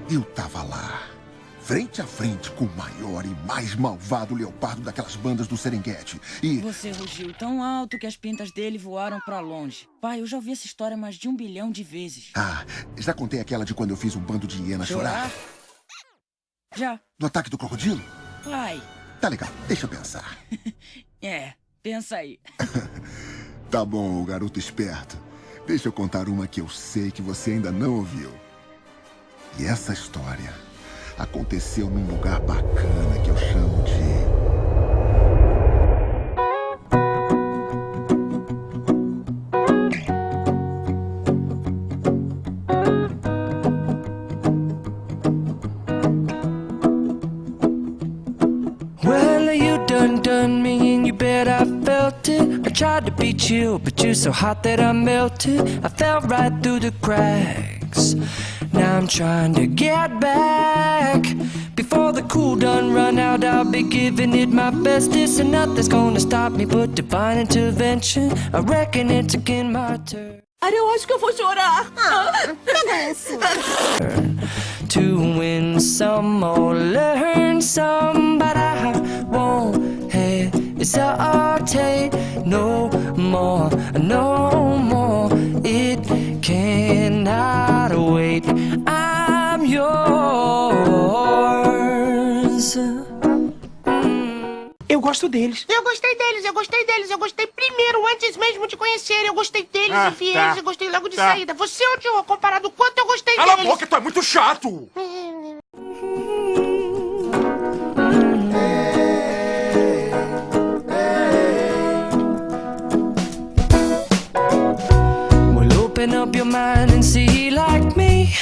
Eu tava lá, frente a frente com o maior e mais malvado leopardo daquelas bandas do Serengeti. E... Você rugiu tão alto que as pintas dele voaram pra longe. Pai, eu já ouvi essa história mais de 1 bilhão de vezes. Ah, já contei aquela de quando eu fiz um bando de hienas chorar? Já. Do ataque do crocodilo? Pai. Tá legal, deixa eu pensar. Pensa aí. Tá bom, garoto esperto. Deixa eu contar uma que eu sei que você ainda não ouviu. E essa história aconteceu num lugar bacana que eu chamo de... Well, you done me and you bet I felt it. I tried to be chill, but you're so hot that I melted. I fell right through the cracks. Now I'm trying to get back. Before the cool done run out, I'll be giving it my bestest. And nothing's gonna stop me but divine intervention. I reckon it's again my turn. Eu acho que eu vou chorar. To win some or learn some, but I won't hesitate no more, no more. It cannot wait. I'm yours. Eu gosto deles. Eu gostei deles. Eu gostei primeiro, antes mesmo de conhecer. Eu gostei deles e vi eles. Eu gostei logo de saída. Você odiou comparado com quanto eu gostei deles. Cala a boca, tu é muito chato. Well, open up your mind and see like me.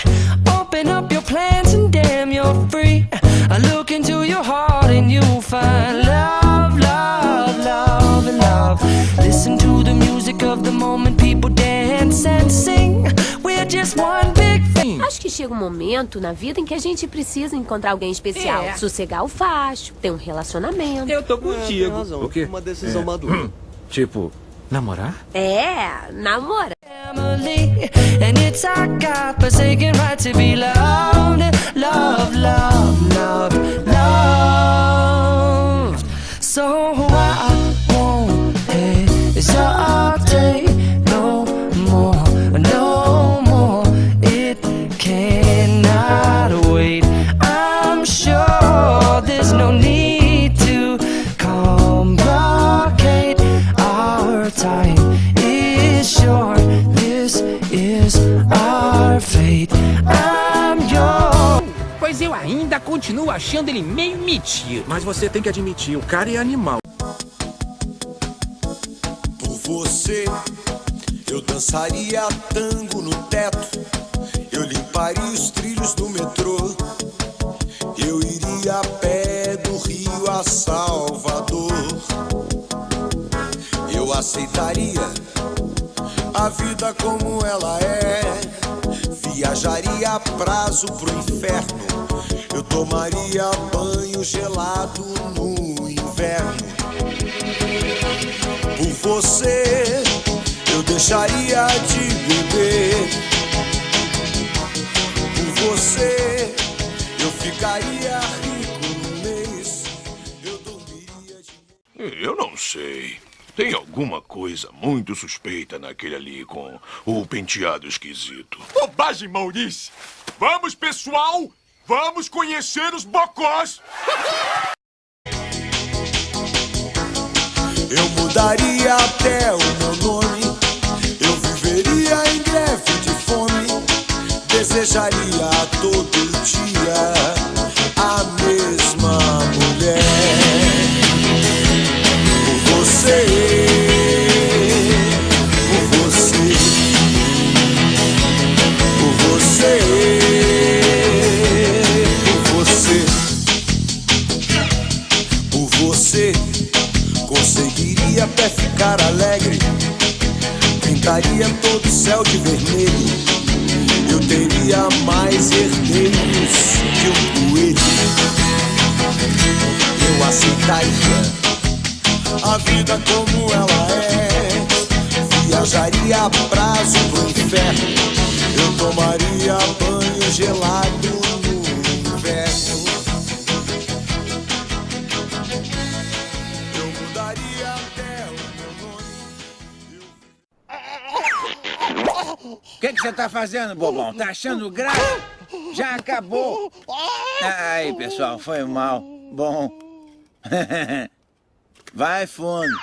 Open up your plans and damn, you're free. I look into your heart and you'll find love, love, love, love. Listen to the music of the moment, people dance and sing. We're just one big thing. Acho que chega um momento na vida em que a gente precisa encontrar alguém especial. Sossegar o facho, ter um relacionamento. Eu tô contigo. O quê? Uma decisão madura. Tipo, namorar? Namorar. And it's our God-forsaken right to be loved, love, love, love, love. So I won't hesitate no more, no more. It cannot wait. I'm sure there's no need to complicate. Our time is short. This is our fate. I'm yours. Pois eu ainda continuo achando ele meio metido. Mas você tem que admitir, o cara é animal. Por você, eu dançaria tango no teto. Eu limparia os trilhos do metrô. Eu iria a pé do Rio a Salvador. Eu aceitaria a vida como ela é. Viajaria a prazo pro inferno. Eu tomaria banho gelado no inverno. Por você, eu deixaria de beber. Por você, eu ficaria rico no mês. Eu dormiria de... Eu não sei. Tem alguma coisa muito suspeita naquele ali com o penteado esquisito. Bobagem, Maurício. Vamos, pessoal. Vamos conhecer os bocós. Eu mudaria até o meu nome. Eu viveria em greve de fome. Desejaria todo dia a mesma mulher. Por você, por você, por você, por você, por você. Conseguiria até ficar alegre. Pintaria todo o céu de vermelho. Eu teria mais herdeiros que um coelho. Eu aceitaria a vida como ela é. Viajaria a prazo pro inferno. Eu tomaria banho gelado no O que você tá fazendo, bobão? Tá achando graça? Já acabou. Aí, pessoal, foi mal. Bom. Vai fundo.